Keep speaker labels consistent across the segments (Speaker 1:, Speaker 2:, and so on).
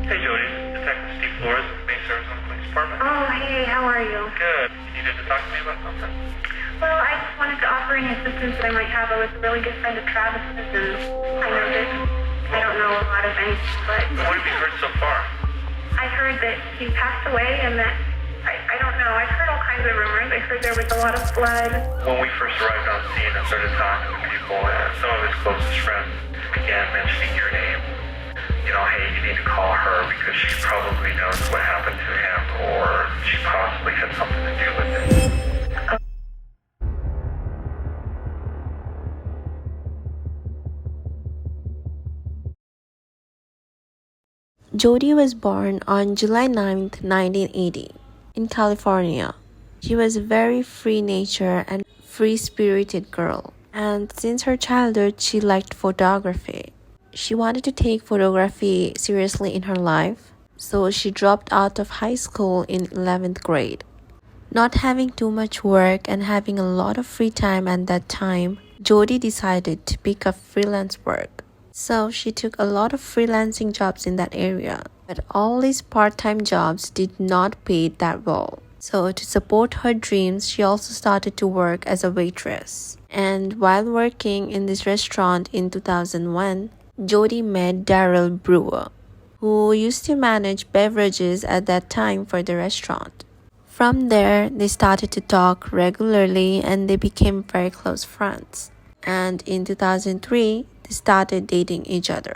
Speaker 1: Hey Jody, this is Detective Steve Flores with Mesa, Arizona Police Department.
Speaker 2: Oh, hey, how are you?
Speaker 1: Good. You needed to talk to me about something?
Speaker 2: Well, I just wanted to offer any assistance that I might have. I was a really good friend of Travis's, and I know that I don't know a lot of anything, but
Speaker 1: What have you heard so far?
Speaker 2: I heard that he passed away and that, I don't know, I've heard all kinds of rumors. I heard there was a lot of blood.
Speaker 1: When we first arrived on scene and started talking to people, some of his closest friends began mentioning your name. You know, hey, you need to call her because she probably knows what happened to him, or she possibly had something to do with it.
Speaker 3: Jody was born on July 9th, 1980, in California. She was a very free-natured and free-spirited girl, and since her childhood, she liked photography. She wanted to take photography seriously in her life, so she dropped out of high school in 11th grade. Not having too much work and having a lot of free time at that time, Jody decided to pick up freelance work. So she took a lot of freelancing jobs in that area, but all these part-time jobs did not pay that well. So to support her dreams, she also started to work as a waitress. And while working in this restaurant in 2001, Jody met Daryl Brewer, who used to manage beverages at that time for the restaurant. From there, they started to talk regularly and they became very close friends. And in 2003, they started dating each other.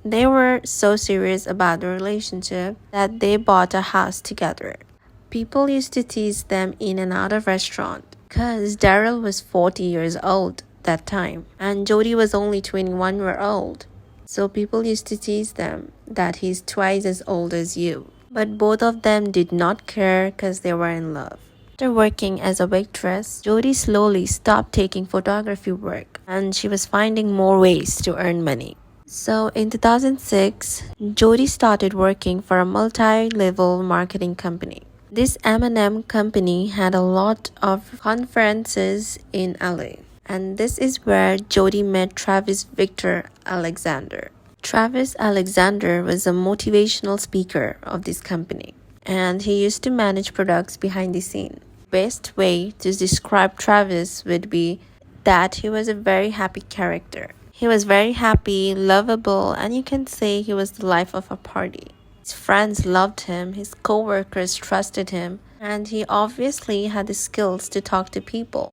Speaker 3: They were so serious about the relationship that they bought a house together. People used to tease them in and out of restaurant because Daryl was 40 years old that time and Jody was only 21 years old. So people used to tease them that he's twice as old as you. But both of them did not care because they were in love. After working as a waitress, Jody slowly stopped taking photography work and she was finding more ways to earn money. So in 2006, Jody started working for a multi-level marketing company. This M&M company had a lot of conferences in LA. And this is where Jody met Travis Victor Alexander. Travis Alexander was a motivational speaker of this company. And he used to manage products behind the scene. Best way to describe Travis would be that he was a very happy character. He was very happy, lovable, and you can say he was the life of a party. His friends loved him, his co-workers trusted him, and he obviously had the skills to talk to people.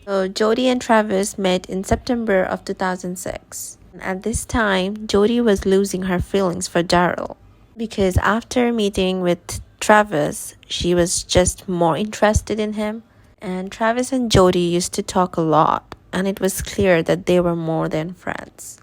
Speaker 3: So Jody and Travis met in September of 2006. At this time, Jody was losing her feelings for Daryl. Because after meeting with Travis, she was just more interested in him. And Travis and Jody used to talk a lot. And it was clear that they were more than friends.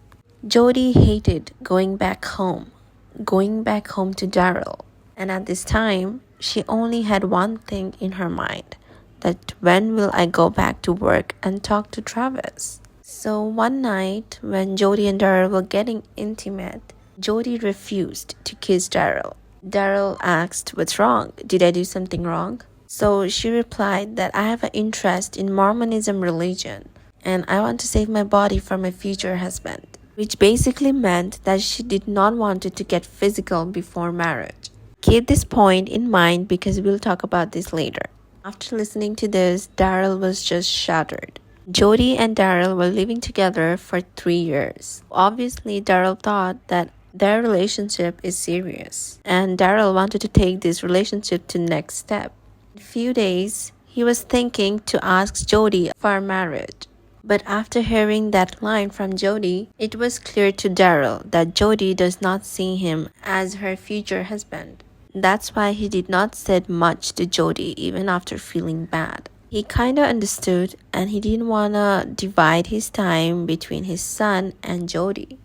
Speaker 3: Jody hated going back home to Daryl. And at this time, she only had one thing in her mind. That when will I go back to work and talk to Travis? So one night, when Jody and Daryl were getting intimate, Jody refused to kiss Daryl. Daryl asked, "What's wrong? Did I do something wrong?" So she replied that I have an interest in Mormonism religion and I want to save my body for my future husband, which basically meant that she did not want it to get physical before marriage. Keep this point in mind because we'll talk about this later. After listening to this, Daryl was just shattered. Jody and Daryl were living together for 3 years. Obviously, Daryl thought that their relationship is serious, and Daryl wanted to take this relationship to next step. In a few days, he was thinking to ask Jody for marriage. But after hearing that line from Jody, it was clear to Daryl that Jody does not see him as her future husband. That's why he did not say much to Jody even after feeling bad. He kinda understood and he didn't wanna divide his time between his son and Jody.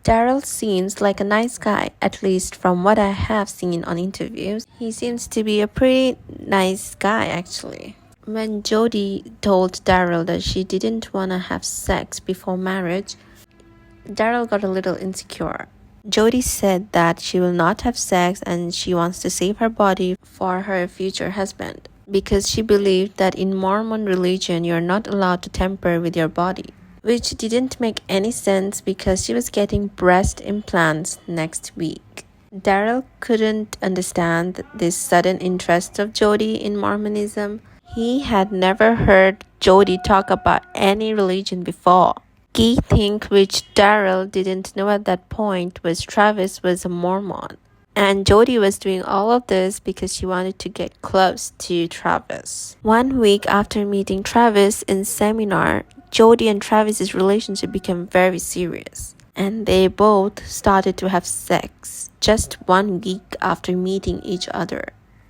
Speaker 3: Daryl seems like a nice guy, at least from what I have seen on interviews. He seems to be a pretty nice guy actually. When Jody told Daryl that she didn't wanna have sex before marriage, Daryl got a little insecure. Jody said that she will not have sex and she wants to save her body for her future husband because she believed that in Mormon religion you're not allowed to tamper with your body, which didn't make any sense because she was getting breast implants next week. Daryl couldn't understand this sudden interest of Jody in Mormonism. He had never heard Jody talk about any religion before. Key thing which Daryl didn't know at that point was Travis was a Mormon. And Jody was doing all of this because she wanted to get close to Travis. 1 week after meeting Travis in seminar, Jody and Travis's relationship became very serious. And they both started to have sex just 1 week after meeting each other.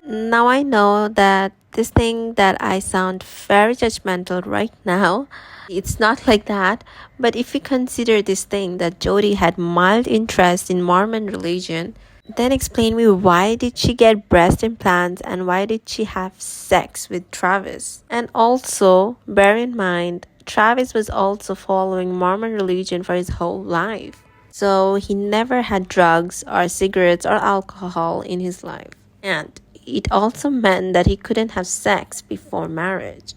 Speaker 3: Now I know that this thing that I sound very judgmental right now, it's not like that, but if we consider this thing that Jody had mild interest in Mormon religion, then explain me why did she get breast implants and why did she have sex with Travis? And also, bear in mind, Travis was also following Mormon religion for his whole life. So he never had drugs or cigarettes or alcohol in his life. And it also meant that he couldn't have sex before marriage.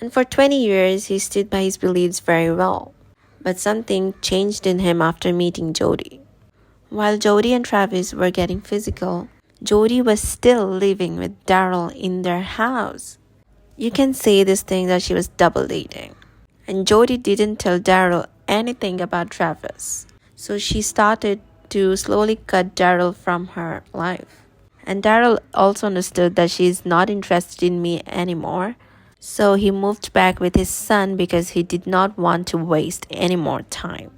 Speaker 3: And for 20 years, he stood by his beliefs very well. But something changed in him after meeting Jody. While Jody and Travis were getting physical, Jody was still living with Daryl in their house. You can say this thing that she was double dating. And Jody didn't tell Daryl anything about Travis. So she started to slowly cut Daryl from her life. And Daryl also understood that she is not interested in me anymore. So he moved back with his son because he did not want to waste any more time.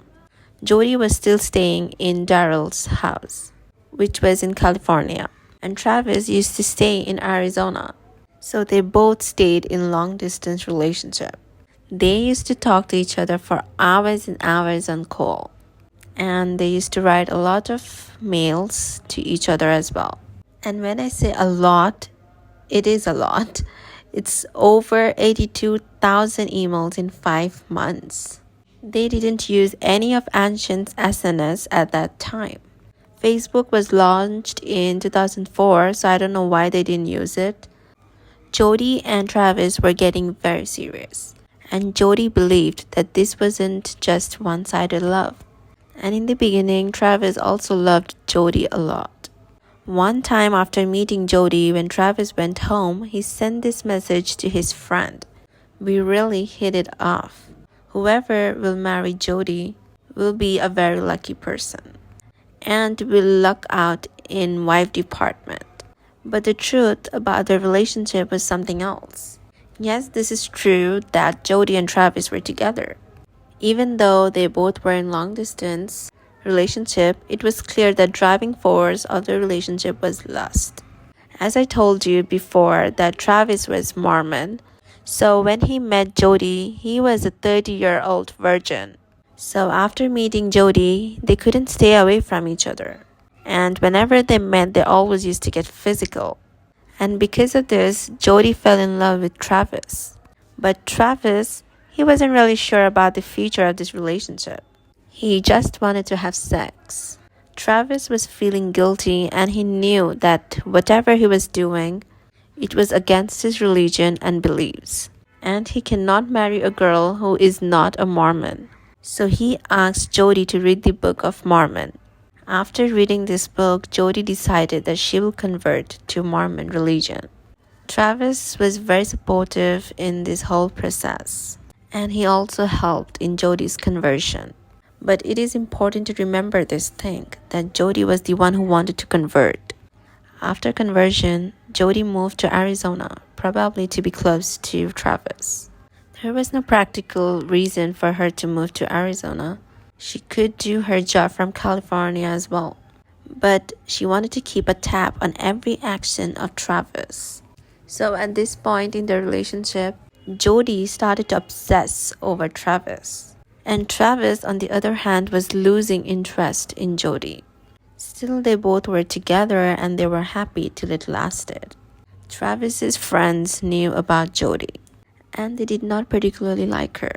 Speaker 3: Jody was still staying in Daryl's house, which was in California. And Travis used to stay in Arizona. So they both stayed in long-distance relationship. They used to talk to each other for hours and hours on call. And they used to write a lot of mails to each other as well. And when I say a lot, it is a lot. It's over 82,000 emails in 5 months. They didn't use any of ancient SNS at that time. Facebook was launched in 2004, so I don't know why they didn't use it. Jody and Travis were getting very serious. And Jody believed that this wasn't just one-sided love. And in the beginning, Travis also loved Jody a lot. One time after meeting Jody, when Travis went home, he sent this message to his friend. We really hit it off. Whoever will marry Jody will be a very lucky person. And will luck out in wife department. But the truth about their relationship was something else. Yes, this is true that Jody and Travis were together. Even though they both were in long-distance relationship, it was clear that driving force of the relationship was lust. As I told you before that Travis was Mormon, so when he met Jody, he was a 30-year-old virgin. So after meeting Jody, they couldn't stay away from each other. And whenever they met, they always used to get physical. And because of this, Jody fell in love with Travis. But Travis, he wasn't really sure about the future of this relationship. He just wanted to have sex. Travis was feeling guilty and he knew that whatever he was doing, it was against his religion and beliefs. And he cannot marry a girl who is not a Mormon. So he asked Jody to read the Book of Mormon. After reading this book, Jody decided that she will convert to Mormon religion. Travis was very supportive in this whole process, and he also helped in Jody's conversion. But it is important to remember this thing, that Jody was the one who wanted to convert. After conversion, Jody moved to Arizona, probably to be close to Travis. There was no practical reason for her to move to Arizona. She could do her job from California as well. But she wanted to keep a tab on every action of Travis. So at this point in the relationship, Jody started to obsess over Travis. And Travis, on the other hand, was losing interest in Jody. Still, they both were together and they were happy till it lasted. Travis's friends knew about Jody, and they did not particularly like her.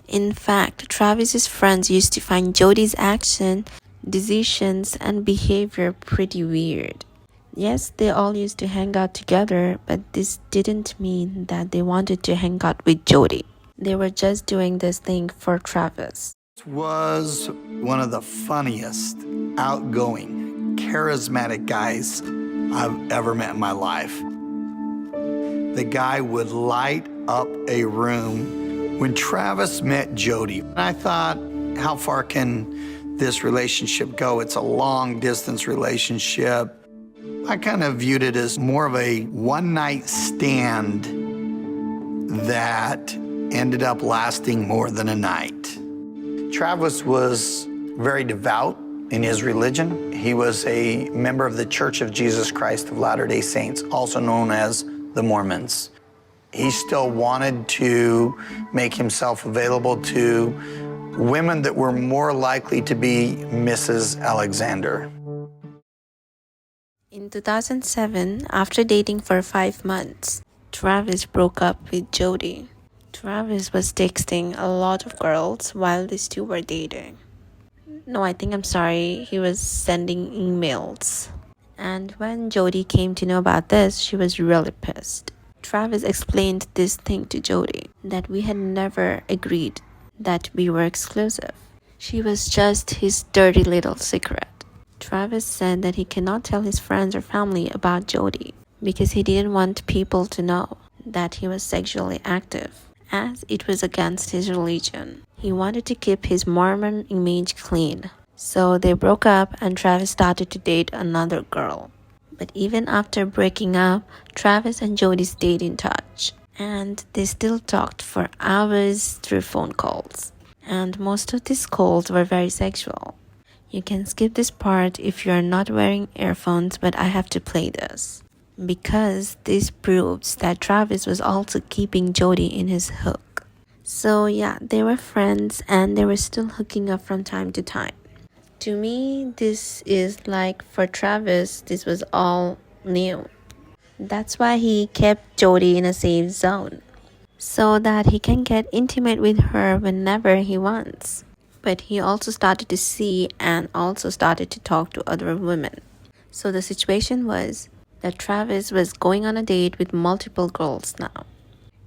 Speaker 3: In fact, Travis's friends used to find Jody's action, decisions, and behavior pretty weird. Yes, they all used to hang out together, but this didn't mean that they wanted to hang out with Jody. They were just doing this thing for Travis.
Speaker 4: Was one of the funniest, outgoing, charismatic guys I've ever met in my life. The guy would light up a room. When Travis met Jody, I thought, how far can this relationship go? It's a long-distance relationship. I kind of viewed it as more of a one-night stand that ended up lasting more than a night. Travis was very devout in his religion. He was a member of the Church of Jesus Christ of Latter-day Saints, also known as the Mormons. He still wanted to make himself available to women that were more likely to be Mrs. Alexander.
Speaker 3: In 2007, after dating for 5 months, Travis broke up with Jody. Travis was texting a lot of girls while these two were dating. No, I'm sorry, he was sending emails. And when Jody came to know about this, she was really pissed. Travis explained this thing to Jody, that we had never agreed that we were exclusive. She was just his dirty little secret. Travis said that he cannot tell his friends or family about Jody because he didn't want people to know that he was sexually active, as it was against his religion. He wanted to keep his Mormon image clean. So they broke up and Travis started to date another girl. But even after breaking up, Travis and Jody stayed in touch. And they still talked for hours through phone calls. And most of these calls were very sexual. You can skip this part if you're not wearing earphones, but I have to play this. Because this proves that Travis was also keeping Jody in his hook. So yeah, they were friends and they were still hooking up from time to time. To me, this is like, for Travis, this was all new. That's why he kept Jody in a safe zone, so that he can get intimate with her whenever he wants. But he also started to see and also started to talk to other women. So the situation was that Travis was going on a date with multiple girls now.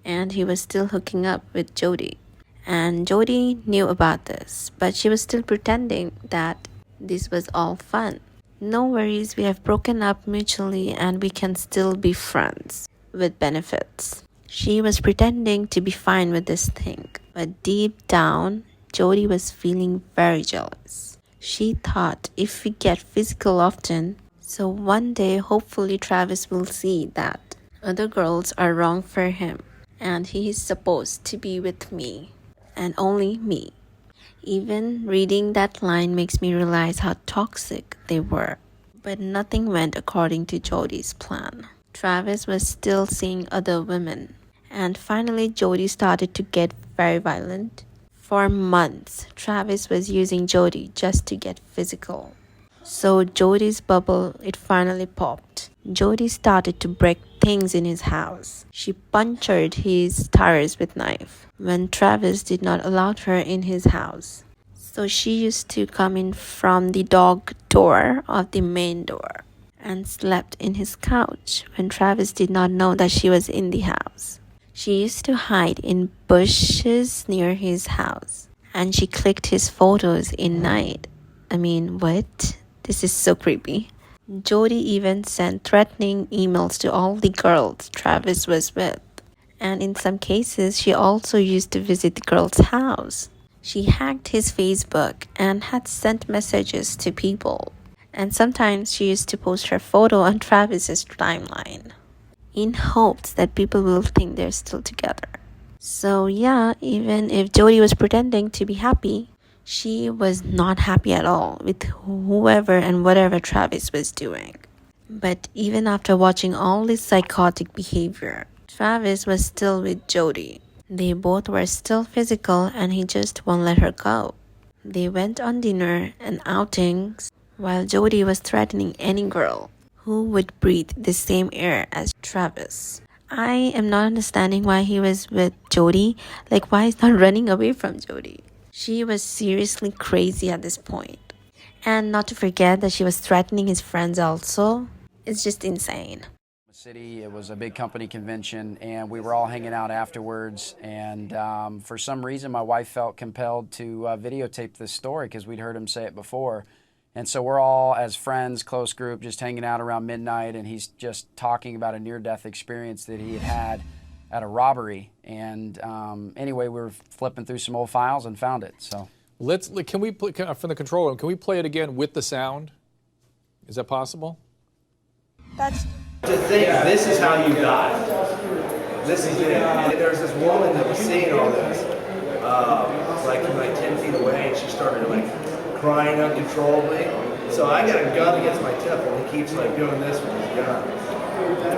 Speaker 3: And he was still hooking up with Jody. And Jody knew about this, but she was still pretending that this was all fun. No worries, we have broken up mutually and we can still be friends with benefits. She was pretending to be fine with this thing, but deep down, Jody was feeling very jealous. She thought if we get physical often, so one day hopefully Travis will see that other girls are wrong for him and he is supposed to be with me and only me. Even reading that line makes me realize how toxic they were. But nothing went according to Jody's plan. Travis was still seeing other women. And finally, Jody started to get very violent. For months, Travis was using Jody just to get physical. So Jody's bubble, it finally popped. Jody started to break things in his house. She punctured his tires with knife when Travis did not allow her in his house. So she used to come in from the dog door of the main door and slept in his couch when Travis did not know that she was in the house. She used to hide in bushes near his house and she clicked his photos in night. What? This is so creepy. Jody even sent threatening emails to all the girls Travis was with. And in some cases, she also used to visit the girl's house. She hacked his Facebook and had sent messages to people. And sometimes she used to post her photo on Travis's timeline in hopes that people will think they're still together. So yeah, even if Jody was pretending to be happy, she was not happy at all with whoever and whatever Travis was doing. But even after watching all this psychotic behavior, Travis was still with Jody. They both were still physical and he just won't let her go. They went on dinner and outings while Jody was threatening any girl who would breathe the same air as Travis. I am not understanding why he was with Jody. Why he's not running away from Jody. She was seriously crazy at this point. And not to forget that she was threatening his friends also. It's just insane.
Speaker 5: City. It was a big company convention, and we were all hanging out afterwards. And for some reason, my wife felt compelled to videotape this story because we'd heard him say it before. And so we're all, as friends, close group, just hanging out around midnight, and he's just talking about a near-death experience that he had at a robbery. And anyway, we were flipping through some old files and found it. So
Speaker 6: can we play from the control room? Can we play it again with the sound? Is that possible?
Speaker 7: That's to think this is how you die. This is it. And there's this woman that was seeing all this, like 10 feet away, and she started like crying uncontrollably. So I got a gun against my temple, and he keeps like doing this with his gun.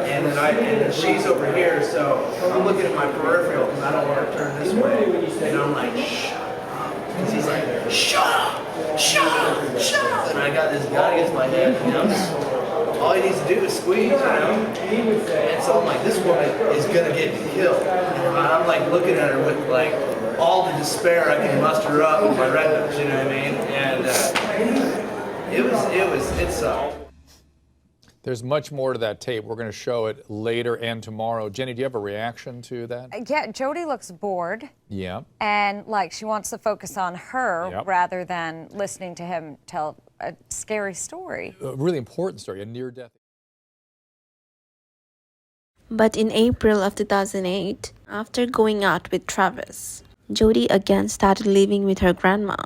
Speaker 7: And then she's over here, so I'm looking at my peripheral because I don't want to turn this way. And I'm like, shut up. Because he's like, shut up, shut up, shut up. And I got this gun against my head, and all he needs to do is squeeze, And so I'm like, this woman is going to get killed. And I'm like looking at her with like all the despair I can muster up in my retinas, you know what I mean? And it's
Speaker 6: There's much more to that tape. We're going to show it later and tomorrow. Jenny, do you have a reaction to that?
Speaker 8: Yeah, Jodi looks bored.
Speaker 6: Yeah.
Speaker 8: And like she wants to focus on her rather than listening to him tell a scary story.
Speaker 6: A really important story, a near-death.
Speaker 3: But in April of 2008, after going out with Travis, Jodi again started living with her grandma.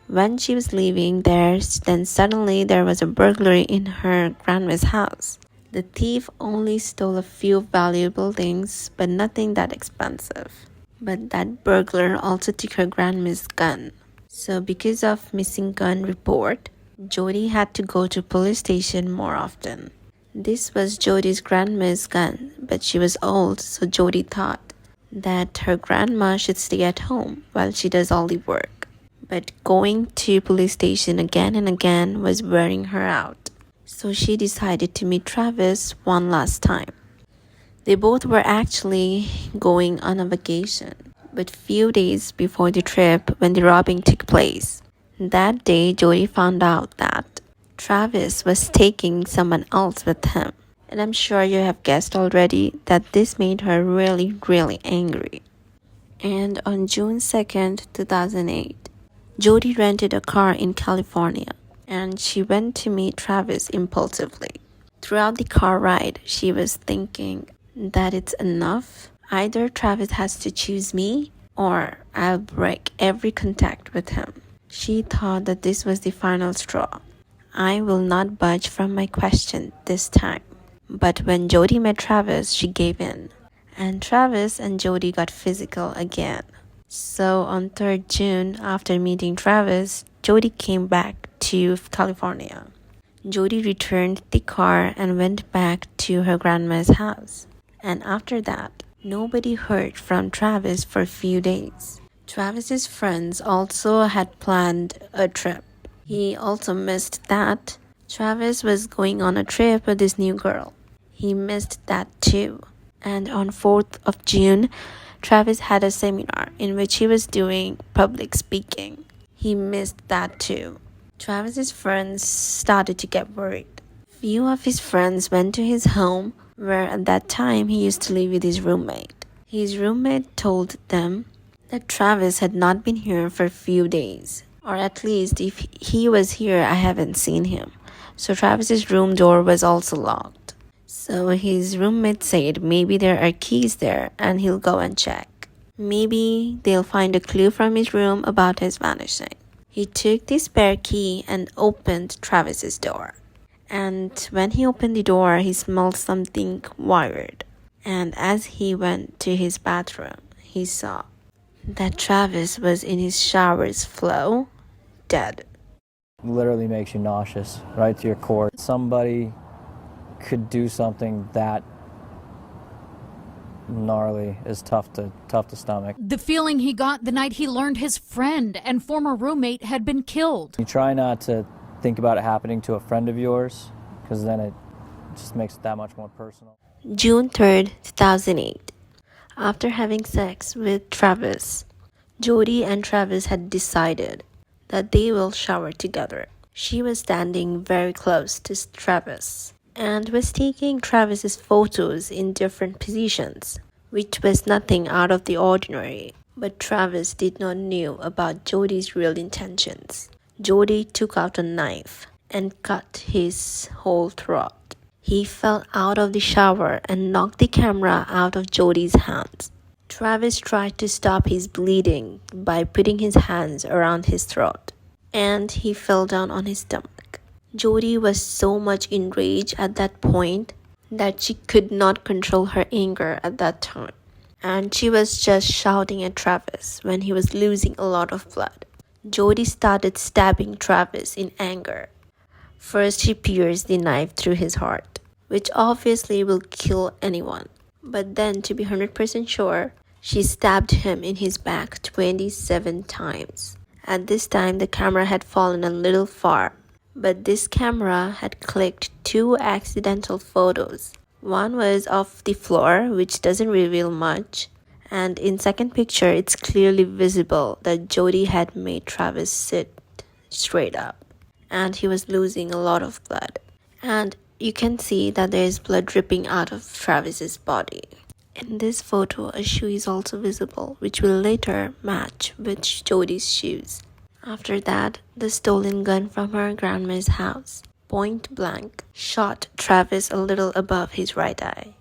Speaker 3: When she was leaving there, then suddenly there was a burglary in her grandma's house. The thief only stole a few valuable things, but nothing that expensive. But that burglar also took her grandma's gun. So because of missing gun report, Jodi had to go to police station more often. This was Jodi's grandma's gun, but she was old, so Jodi thought that her grandma should stay at home while she does all the work. But going to police station again and again was wearing her out. So she decided to meet Travis one last time. They both were actually going on a vacation, but few days before the trip when the robbing took place. That day, Jodi found out that Travis was taking someone else with him. And I'm sure you have guessed already that this made her really, really angry. And on June 2nd, 2008, Jodi rented a car in California and she went to meet Travis impulsively. Throughout the car ride, she was thinking that it's enough. Either Travis has to choose me or I'll break every contact with him. She thought that this was the final straw. I will not budge from my question this time. But when Jodi met Travis, she gave in. And Travis and Jodi got physical again. So on 3rd June, after meeting Travis, Jodi came back to California. Jodi returned the car and went back to her grandma's house. And after that, nobody heard from Travis for a few days. Travis's friends also had planned a trip. He also missed that. Travis was going on a trip with this new girl. He missed that too. And on 4th of June, Travis had a seminar in which he was doing public speaking. He missed that too. Travis's friends started to get worried. Few of his friends went to his home, where at that time he used to live with his roommate. His roommate told them that Travis had not been here for a few days. Or at least if he was here, I haven't seen him. So Travis's room door was also locked. So his roommate said maybe there are keys there and he'll go and check. Maybe they'll find a clue from his room about his vanishing. He took the spare key and opened Travis's door. And when he opened the door, he smelled something weird. And as he went to his bathroom, he saw that Travis was in his shower's flow, dead.
Speaker 9: Literally makes you nauseous, right to your core. Somebody could do something that gnarly is tough to stomach.
Speaker 10: The feeling he got the night he learned his friend and former roommate had been killed.
Speaker 9: You try not to think about it happening to a friend of yours, because then it just makes it that much more personal.
Speaker 3: June 3rd, 2008. After having sex with Travis, Jodi and Travis had decided that they will shower together. She was standing very close to Travis and was taking Travis's photos in different positions, which was nothing out of the ordinary. But Travis did not know about Jodi's real intentions. Jodi took out a knife and cut his whole throat. He fell out of the shower and knocked the camera out of Jody's hands. Travis tried to stop his bleeding by putting his hands around his throat, and he fell down on his stomach. Jody was so much enraged at that point that she could not control her anger at that time, and she was just shouting at Travis when he was losing a lot of blood. Jody started stabbing Travis in anger. First, she pierced the knife through his heart, which obviously will kill anyone. But then, to be 100% sure, she stabbed him in his back 27 times. At this time, the camera had fallen a little far, but this camera had clicked 2 accidental photos. One was of the floor, which doesn't reveal much, and in second picture, it's clearly visible that Jody had made Travis sit straight up, and he was losing a lot of blood. And you can see that there is blood dripping out of Travis's body. In this photo, a shoe is also visible, which will later match with Jody's shoes. After that, the stolen gun from her grandma's house, point blank, shot Travis a little above his right eye.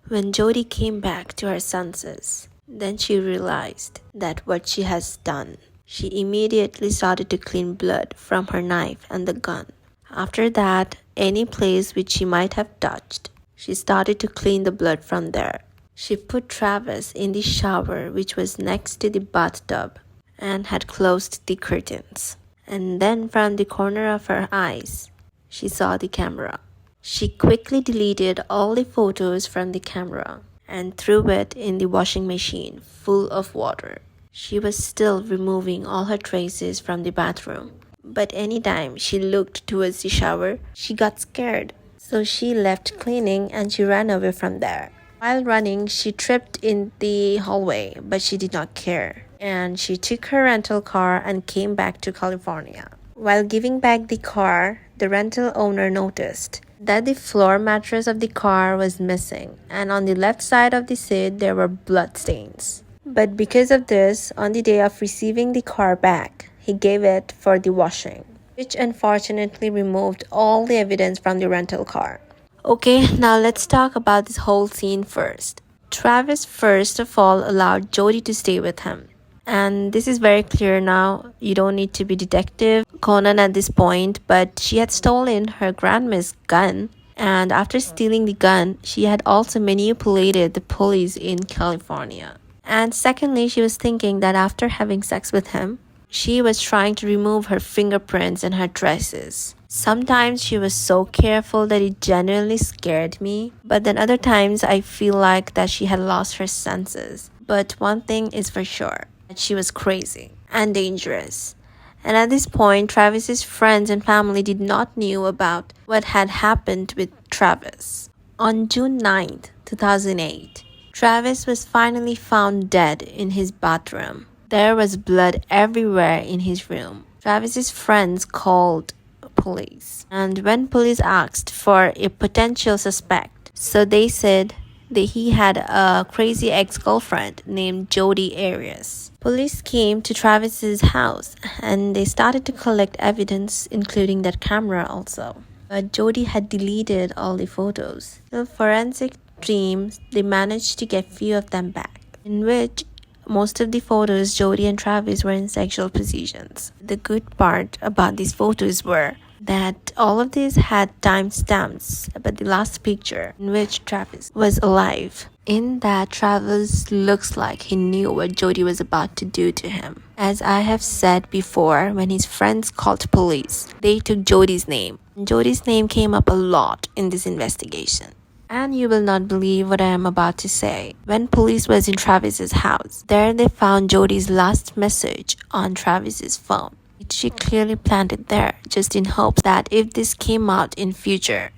Speaker 3: When Jody came back to her senses, then she realized that what she has done. She immediately started to clean blood from her knife and the gun. After that, any place which she might have touched, she started to clean the blood from there. She put Travis in the shower, which was next to the bathtub, and had closed the curtains. And then from the corner of her eyes, she saw the camera. She quickly deleted all the photos from the camera and threw it in the washing machine full of water. She was still removing all her traces from the bathroom, but anytime she looked towards the shower, she got scared. So she left cleaning and she ran away from there. While running, she tripped in the hallway, but she did not care. And she took her rental car and came back to California. While giving back the car, the rental owner noticed that the floor mattress of the car was missing, and on the left side of the seat there were blood stains. But because of this, on the day of receiving the car back, he gave it for the washing, which unfortunately removed all the evidence from the rental car. Okay, now let's talk about this whole scene first. Travis first of all allowed Jody to stay with him. And this is very clear now. You don't need to be Detective Conan at this point, but she had stolen her grandma's gun. And after stealing the gun, she had also manipulated the police in California. And secondly, she was thinking that after having sex with him, she was trying to remove her fingerprints and her dresses. Sometimes she was so careful that it genuinely scared me, but then other times I feel like that she had lost her senses. But one thing is for sure, that she was crazy and dangerous. And at this point, Travis's friends and family did not know about what had happened with Travis. On June 9th, 2008, Travis was finally found dead in his bathroom. There was blood everywhere in his room. Travis's friends called police, and when police asked for a potential suspect, so they said that he had a crazy ex-girlfriend named Jodi Arias. Police came to Travis's house and they started to collect evidence, including that camera also. But Jody had deleted all the photos. The forensic teams, they managed to get few of them back, in which most of the photos, Jody and Travis were in sexual positions. The good part about these photos were that all of these had timestamps, but the last picture in which Travis was alive, in that Travis looks like he knew what Jody was about to do to him. As I have said before, when his friends called police, they took Jody's name. Jody's name came up a lot in this investigation. And you will not believe what I am about to say. When police was in Travis's house, there they found Jody's last message on Travis's phone, which she clearly planted there just in hopes that if this came out in future,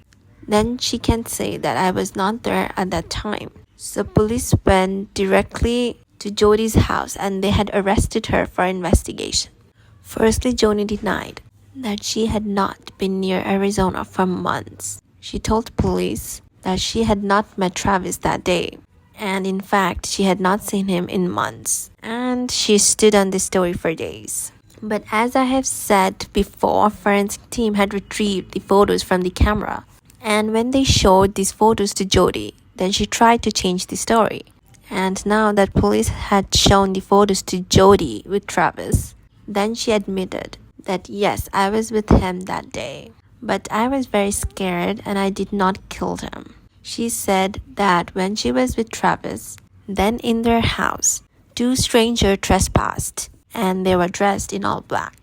Speaker 3: then she can say that I was not there at that time. So police went directly to Jody's house and they had arrested her for investigation. Firstly, Jody denied that she had not been near Arizona for months. She told police that she had not met Travis that day, and in fact she had not seen him in months, and she stood on this story for days. But as I have said before, forensic team had retrieved the photos from the camera. And when they showed these photos to Jodi, then she tried to change the story. And now that police had shown the photos to Jodi with Travis, then she admitted that yes, I was with him that day. But I was very scared and I did not kill him. She said that when she was with Travis, then in their house, 2 strangers trespassed and they were dressed in all black,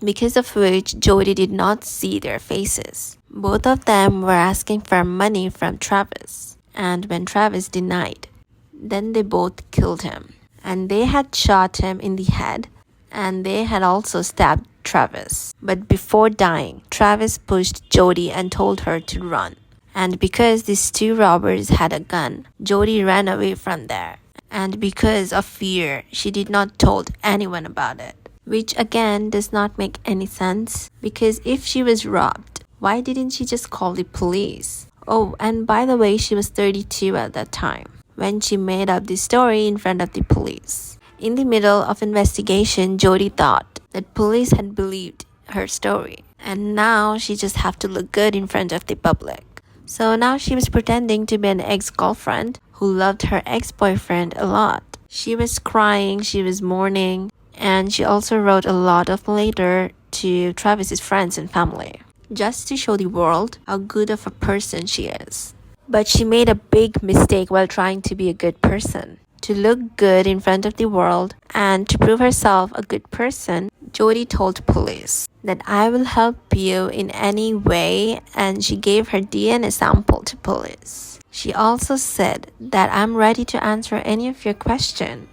Speaker 3: because of which Jodi did not see their faces. Both of them were asking for money from Travis, and when Travis denied, then they both killed him. And they had shot him in the head, and they had also stabbed Travis. But before dying, Travis pushed Jodi and told her to run. And because these 2 robbers had a gun, Jodi ran away from there. And because of fear, she did not told anyone about it. Which again does not make any sense, because if she was robbed, why didn't she just call the police? Oh, and by the way, she was 32 at that time when she made up this story in front of the police. In the middle of investigation, Jodi thought that police had believed her story, and now she just have to look good in front of the public. So now she was pretending to be an ex-girlfriend who loved her ex-boyfriend a lot. She was crying, she was mourning, and she also wrote a lot of letters to Travis's friends and family, just to show the world how good of a person she is. But she made a big mistake while trying to be a good person. To look good in front of the world and to prove herself a good person, Jodi told police that I will help you in any way, and she gave her DNA sample to police. She also said that I'm ready to answer any of your questions.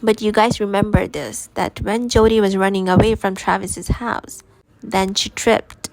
Speaker 3: But you guys remember this, that when Jodi was running away from Travis's house, then she tripped.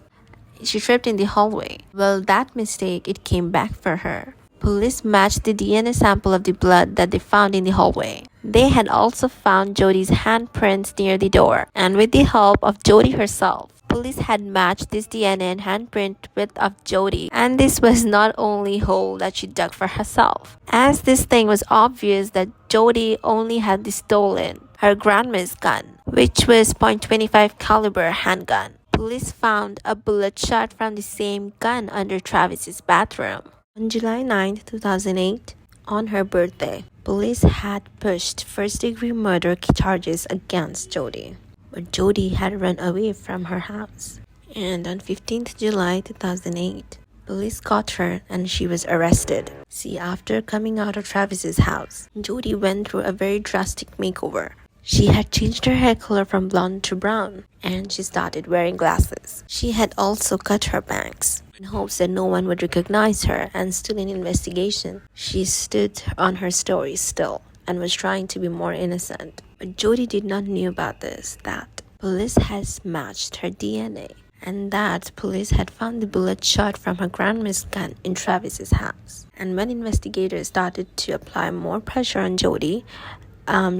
Speaker 3: She tripped in the hallway. Well, that mistake, it came back for her. Police matched the DNA sample of the blood that they found in the hallway. They had also found Jodi's handprints near the door, and with the help of Jodi herself, police had matched this DNA and handprint with of Jodi, and this was not only hole that she dug for herself, as this thing was obvious that Jodi only had the stolen her grandma's gun, which was .25 caliber handgun. Police found a bullet shot from the same gun under Travis's bathroom. On July 9, 2008, on her birthday, police had pushed first-degree murder charges against Jodi. But Jodi had run away from her house. And on 15th July 2008, police caught her and she was arrested. See, after coming out of Travis's house, Jodi went through a very drastic makeover. She had changed her hair color from blonde to brown, and she started wearing glasses. She had also cut her bangs in hopes that no one would recognize her, and still in investigation, she stood on her story still and was trying to be more innocent. But Jodi did not know about this, that police has matched her DNA, and that police had found the bullet shot from her grandma's gun in Travis's house. And when investigators started to apply more pressure on Jodi,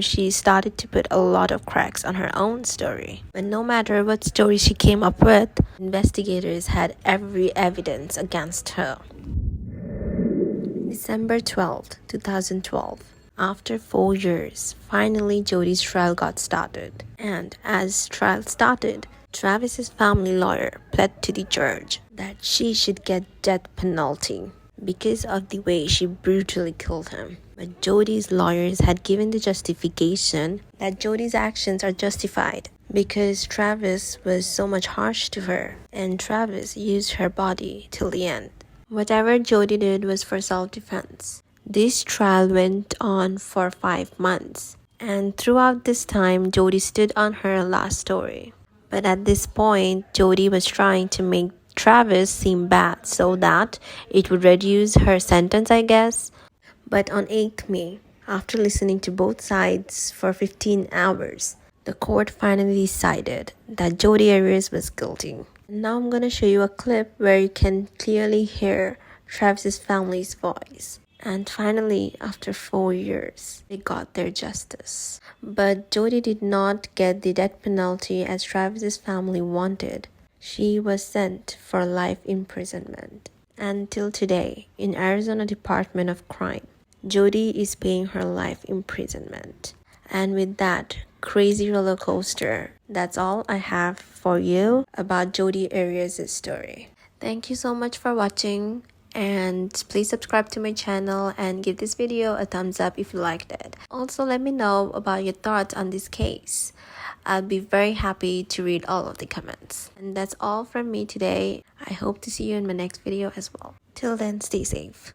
Speaker 3: she started to put a lot of cracks on her own story. But no matter what story she came up with, investigators had every evidence against her. December 12, 2012. After 4 years, finally Jodi's trial got started. And as trial started, Travis's family lawyer pled to the judge that she should get death penalty because of the way she brutally killed him. But Jodi's lawyers had given the justification that Jodi's actions are justified because Travis was so much harsh to her, and Travis used her body till the end. Whatever Jodi did was for self-defense. This trial went on for 5 months, and throughout this time, Jodi stood on her last story. But at this point, Jodi was trying to make Travis seem bad so that it would reduce her sentence, I guess. But on 8th May, after listening to both sides for 15 hours, the court finally decided that Jodiarias was guilty. Now I'm going to show you a clip where you can clearly hear Travis's family's voice. And finally, after 4 years, they got their justice. But Jodi did not get the death penalty as Travis's family wanted. She was sent for life imprisonment. And till today, in Arizona Department of Crime, Jodi is paying her life imprisonment. And with that crazy roller coaster, That's all I have for you about Jodi Arias' story. Thank you so much for watching, and please subscribe to my channel and give this video a thumbs up if you liked it. Also, let me know about your thoughts on this case. I'll be very happy to read all of the comments. And that's all from me today. I hope to see you in my next video as well. Till then, stay safe.